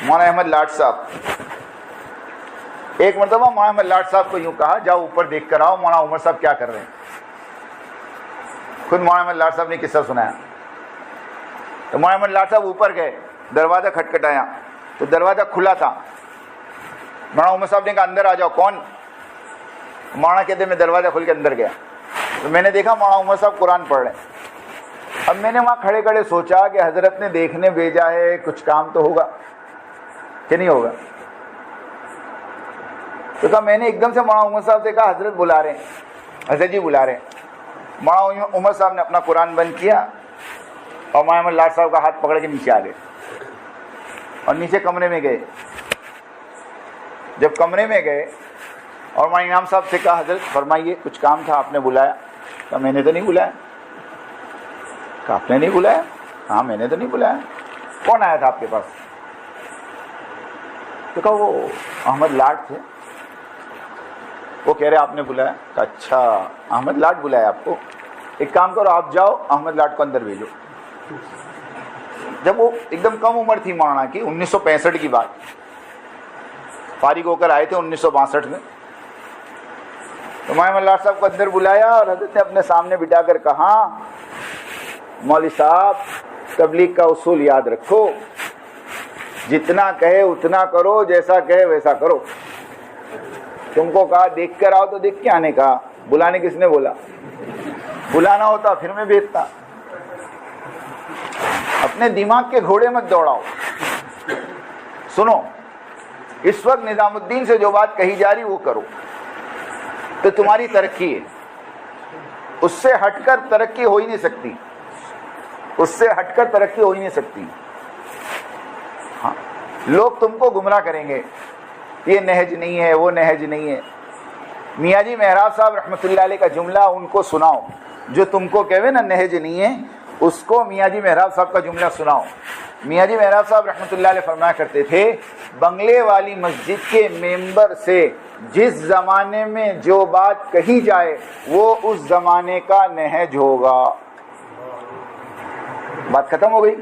مولانا احمد لاٹ صاحب، ایک مرتبہ مولانا احمد لاٹ صاحب کو یوں کہا جاؤ اوپر دیکھ کر آؤ مولانا عمر صاحب کیا کر رہے ہیں. خود مولانا احمد لاٹ صاحب نے قصہ سنایا. تو مولانا احمد لاٹ صاحب اوپر گئے، دروازہ کھٹکھٹایا تو دروازہ کھلا تھا. مولانا عمر صاحب نے کہا اندر آ جاؤ. کون؟ مولانا کہتے میں دروازہ کھول کے اندر گیا تو میں نے دیکھا مولانا عمر صاحب قرآن پڑھ رہے ہیں. اب میں نے وہاں کھڑے کھڑے سوچا کہ حضرت نے دیکھنے بھیجا ہے، کچھ کام تو ہوگا کہ نہیں ہوگا. تو کہا میں نے ایک دم سے مولانا عمر صاحب سے کہا حضرت بلا رہے ہیں، حضرت جی بلا رہے ہیں. مولانا عمر صاحب نے اپنا قرآن بند کیا اور مولانا احمد لاٹ صاحب کا ہاتھ پکڑ کے نیچے آ گئے اور نیچے کمرے میں گئے. جب کمرے میں گئے اور مولانا انعام صاحب سے کہا حضرت فرمائیے کچھ کام تھا آپ نے بلایا. کہا میں نے تو نہیں بلایا. کہا آپ نے نہیں بلایا؟ ہاں میں نے تو نہیں بلایا. کون آیا تھا آپ کے پاس؟ تو کہا وہ احمد لاٹ تھے، وہ کہہ رہے آپ نے بلایا. کہا اچھا احمد لاٹ بلایا آپ کو، ایک کام کرو آپ جاؤ احمد لاٹ کو اندر بھیجو. جب وہ ایک دم کم عمر تھی مولانا کی، 1965 کی بات، فارغ ہو کر آئے تھے 1962 میں. تو مولانا احمد لاٹ صاحب کو اندر بلایا اور حضرت نے اپنے سامنے بٹھا کر کہا مولوی صاحب تبلیغ کا اصول یاد رکھو، جتنا کہے اتنا کرو، جیسا کہے ویسا کرو. تم کو کہا دیکھ کر آؤ تو دیکھ کے آنے کا، بلانے کس نے بولا؟ بلانا ہوتا پھر میں بھیجتا. اپنے دماغ کے گھوڑے مت دوڑاؤ. سنو اس وقت نظام الدین سے جو بات کہی جا رہی وہ کرو تو تمہاری ترقی ہے. اس سے ہٹ کر ترقی ہو ہی نہیں سکتی، اس سے ہٹ کر ترقی ہو ہی نہیں سکتی. ہاں لوگ تم کو گمراہ کریں گے، یہ نہج نہیں ہے وہ نہج نہیں ہے. میاں جی محراب صاحب رحمۃ اللہ علیہ کا جملہ ان کو سناؤ جو تم کو کہوے نا نہج نہیں ہے، اس کو میاں جی محراب صاحب کا جملہ سناؤ. میاں جی محراب صاحب رحمۃ اللہ علیہ فرمایا کرتے تھے بنگلے والی مسجد کے ممبر سے جس زمانے میں جو بات کہی جائے وہ اس زمانے کا نہج ہوگا. بات ختم ہو گئی.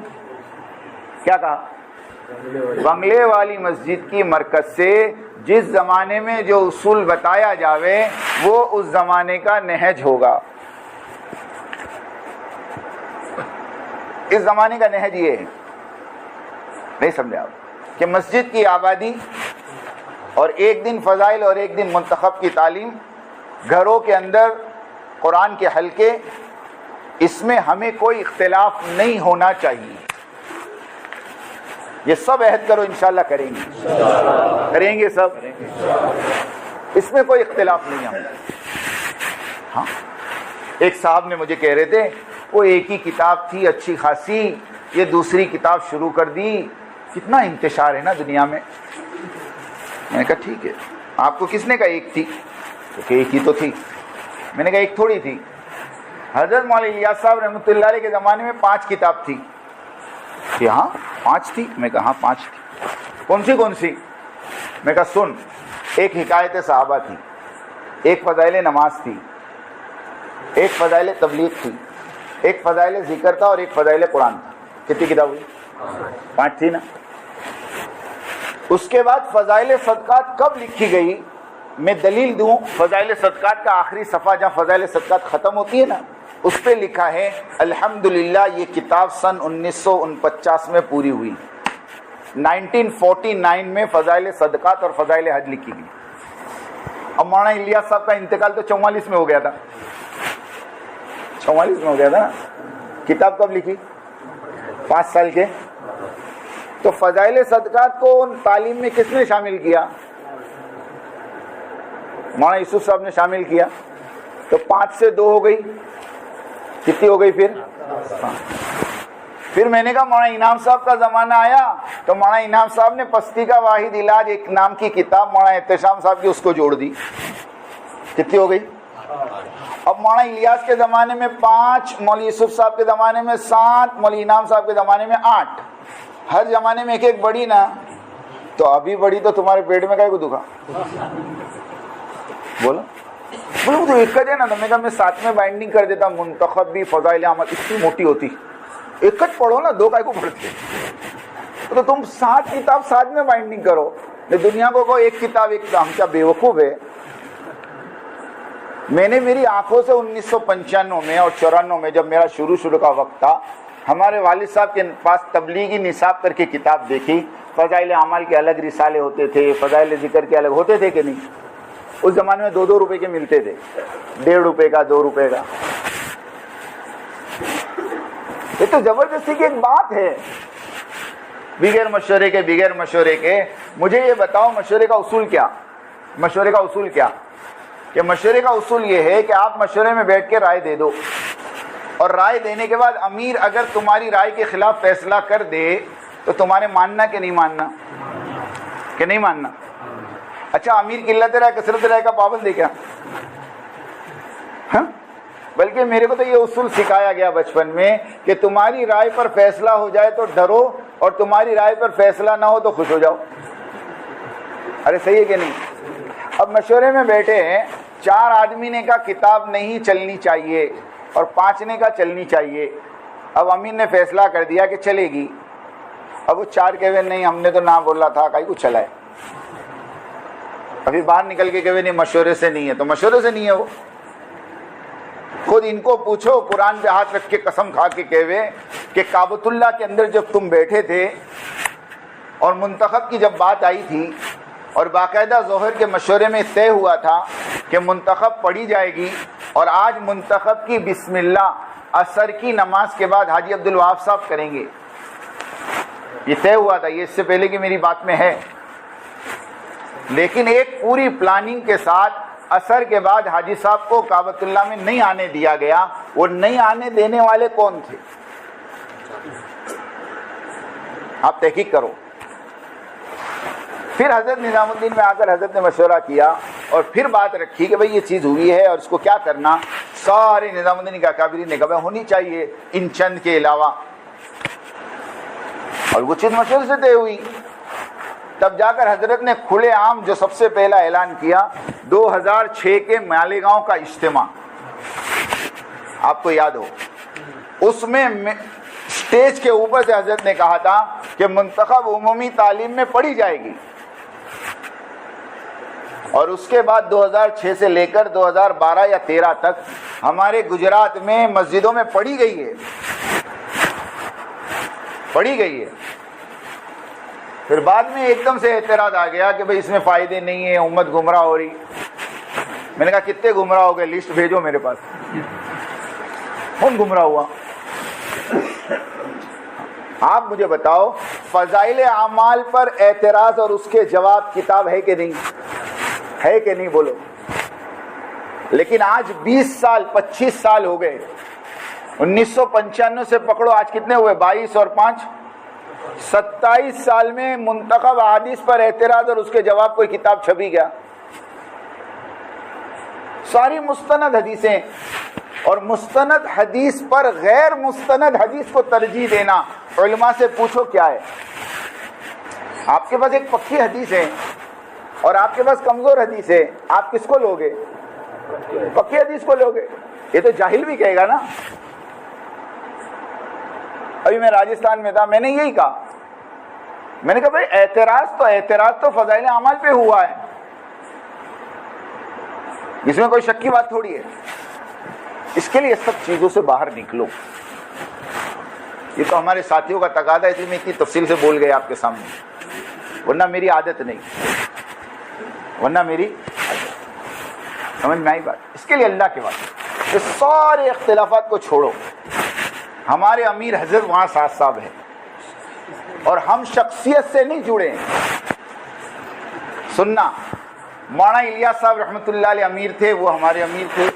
کیا کہا؟ بنگلے والی مسجد کی مرکز سے جس زمانے میں جو اصول بتایا جاوے وہ اس زمانے کا نہج ہوگا. اس زمانے کا نہج یہ ہے، نہیں سمجھا آپ، کہ مسجد کی آبادی اور ایک دن فضائل اور ایک دن منتخب کی تعلیم، گھروں کے اندر قرآن کے حلقے، اس میں ہمیں کوئی اختلاف نہیں ہونا چاہیے. یہ سب عہد کرو انشاءاللہ کریں گے، کریں گے سب، اس میں کوئی اختلاف نہیں ہم. ہاں ایک صاحب نے مجھے کہہ رہے تھے وہ ایک ہی کتاب تھی اچھی خاصی، یہ دوسری کتاب شروع کر دی، کتنا انتشار ہے نا دنیا میں. میں نے کہا ٹھیک ہے، آپ کو کس نے کہا ایک تھی؟ تو کہ ایک ہی تو تھی. میں نے کہا ایک تھوڑی تھی، حضرت مولانا الیاس صاحب رحمۃ اللہ علیہ کے زمانے میں 5 کتاب تھی. کہ ہاں 5 تھی؟ میں کہا ہاں 5 تھی. کون سی؟ میں کہا سن، ایک حکایت صحابہ تھی، ایک فضائل نماز تھی، ایک فضائل تبلیغ تھی، ایک فضائل ذکر تھا اور ایک فضائل قرآن تھا. کتنی کتاب ہوئی؟ 5 تھی نا. اس کے بعد فضائل صدقات کب لکھی گئی؟ میں دلیل دوں. فضائل صدقات کا آخری صفحہ جہاں فضائل صدقات ختم ہوتی ہے نا، اس پہ لکھا ہے الحمدللہ یہ کتاب سن 1949 میں پوری ہوئی. 1949 میں فضائل صدقات اور فضائل حج لکھی گئی. اب مولانا الیاس صاحب کا انتقال تو 44 میں ہو گیا تھا، 44 میں ہو گیا تھا نا. کتاب کب لکھی؟ 5 سال کے. تو فضائل صدقات کو تعلیم میں کس نے شامل کیا؟ مولانا یوسف صاحب نے شامل کیا. تو 5 سے 2 ہو گئی، کتنی ہو گئی پھر؟ پھر میں نے کہا مولانا انعام صاحب کا زمانہ آیا تو مولانا انعام صاحب نے پستی کا واحد علاج ایک نام کی کتاب مولانا احتشام صاحب کی اس کو جوڑ دی. کتنی ہو گئی؟ اب مولانا الیاس کے زمانے میں 5، مولانا یوسف صاحب کے زمانے میں 7، مولانا انعام صاحب کے زمانے میں 8. ہر زمانے میں ایک ایک بڑی نا. تو ابھی بڑی تو تمہارے پیٹ میں کائے کو دکھا؟ بولو تو ایک کا دینا. میں کہا میں 7 میں بائنڈنگ کر دیتا، منتخب بھی فضائل عمل اتنی موٹی ہوتی. ایک کٹ پڑھو نا، 2 کائے کو پڑھتے. تو تم 7 کتاب ساتھ میں بائنڈنگ کرو. دنیا کو کوئی ایک کتاب ایک کام. کیا بیوقوف ہے؟ میں نے میری آنکھوں سے 1995 میں اور 94 میں جب میرا شروع کا وقت تھا, ہمارے والد صاحب کے پاس تبلیغی نصاب کر کے کتاب دیکھی. فضائل اعمال کے الگ رسالے ہوتے تھے, فضائل ذکر کے الگ ہوتے تھے کہ نہیں؟ اس زمانے میں 2 روپے کے ملتے تھے, 1.5 روپے کا, 2 روپے کا. یہ تو زبردستی کی ایک بات ہے. بغیر مشورے کے مجھے یہ بتاؤ مشورے کا اصول کیا؟ مشورے کا اصول کیا؟ کہ مشورے کا اصول یہ ہے کہ آپ مشورے میں بیٹھ کے رائے دے دو, اور رائے دینے کے بعد امیر اگر تمہاری رائے کے خلاف فیصلہ کر دے تو تمہارے ماننا کہ نہیں ماننا؟ کہ نہیں ماننا؟ اچھا, امیر قلت رائے کثرت رائے کا پابند ہے کیا؟ ہاں, بلکہ میرے کو تو یہ اصول سکھایا گیا بچپن میں کہ تمہاری رائے پر فیصلہ ہو جائے تو ڈرو, اور تمہاری رائے پر فیصلہ نہ ہو تو خوش ہو جاؤ. ارے صحیح ہے کہ نہیں؟ اب مشورے میں بیٹھے ہیں, 4 آدمی نے کہا کتاب نہیں چلنی چاہیے اور 5 نے کہا چلنی چاہیے. اب امین نے فیصلہ کر دیا کہ چلے گی. اب وہ 4 کہے نہیں ہم نے تو نہ بولا تھا, کہیں کو چلائے. ابھی باہر نکل کے کہے نہیں مشورے سے نہیں ہے, تو مشورے سے نہیں ہے. وہ خود ان کو پوچھو, قرآن پہ ہاتھ رکھ کے قسم کھا کے کہے کہ کعبۃ اللہ کے اندر جب تم بیٹھے تھے اور منتخب کی جب بات آئی تھی اور باقاعدہ ظہر کے مشورے میں طے ہوا تھا کہ منتخب پڑھی جائے گی, اور آج منتخب کی بسم اللہ عصر کی نماز کے بعد حاجی عبدالوہاب صاحب کریں گے, یہ طے ہوا تھا, یہ اس سے پہلے کی میری بات میں ہے. لیکن ایک پوری پلاننگ کے ساتھ عصر کے بعد حاجی صاحب کو کعبۃ اللہ میں نہیں آنے دیا گیا. وہ نہیں آنے دینے والے کون تھے؟ آپ تحقیق کرو. پھر حضرت نظام الدین میں آ کر حضرت نے مشورہ کیا اور پھر بات رکھی کہ بھئی یہ چیز ہوئی ہے اور اس کو کیا کرنا. سارے نظام الدین کا اکابرین نے کہا ہونی چاہیے ان چند کے علاوہ, اور وہ چیز مشورے سے طے ہوئی. تب جا کر حضرت نے کھلے عام جو سب سے پہلا اعلان کیا 2006 کے مالیگاؤں کا اجتماع, آپ کو یاد ہو, اس میں اسٹیج کے اوپر سے حضرت نے کہا تھا کہ منتخب عمومی تعلیم میں پڑھی جائے گی, اور اس کے بعد 2006 سے لے کر 2012 یا 13 تک ہمارے گجرات میں مسجدوں میں پڑھی گئی ہے. پھر بعد میں ایک دم سے اعتراض آ گیا کہ بھئی اس میں فائدے نہیں ہیں, امت گمراہ ہو رہی. میں نے کہا کتنے گمراہ ہو گئے, لسٹ بھیجو میرے پاس, کون گمراہ ہوا؟ آپ مجھے بتاؤ فضائل اعمال پر اعتراض اور اس کے جواب کتاب ہے کہ نہیں؟ ہے کہ نہیں بولو. لیکن آج 20 سال 25 سال ہو گئے, 1995 سے پکڑو, آج کتنے ہوئے؟ 22 اور 5 27 سال میں منتخب احادیث پر اعتراض اور اس کے جواب کوئی کتاب چھپی گیا؟ ساری مستند حدیثیں, اور مستند حدیث پر غیر مستند حدیث کو ترجیح دینا. علماء سے پوچھو کیا ہے. آپ کے پاس ایک پکی حدیث ہے اور آپ کے پاس کمزور حدیث ہے, آپ کس کو لوگے؟ پکی حدیث کو لوگے. یہ تو جاہل بھی کہے گا نا. ابھی میں راجستھان میں تھا, میں نے یہی کہا, میں نے کہا بھائی اعتراض تو فضائل اعمال پہ ہوا ہے, اس میں کوئی شک کی بات تھوڑی ہے. اس کے لیے سب چیزوں سے باہر نکلو. یہ تو ہمارے ساتھیوں کا تقاضا ہے, اس لیے میں اتنی تفصیل سے بول گیا آپ کے سامنے, ورنہ میری عادت نہیں, سمجھ میں آئی بات. اس کے لیے اللہ کے واسطے یہ سارے اختلافات کو چھوڑو. ہمارے امیر حضرت وہاں ساتھ صاحب ہیں, اور ہم شخصیت سے نہیں جڑے ہیں. سننا, مولانا الیاس صاحب رحمۃ اللہ علیہ امیر تھے, وہ ہمارے امیر تھے.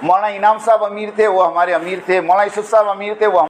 مولانا انعام صاحب امیر تھے, وہ ہمارے امیر تھے. مولانا یوسف صاحب امیر تھے, وہ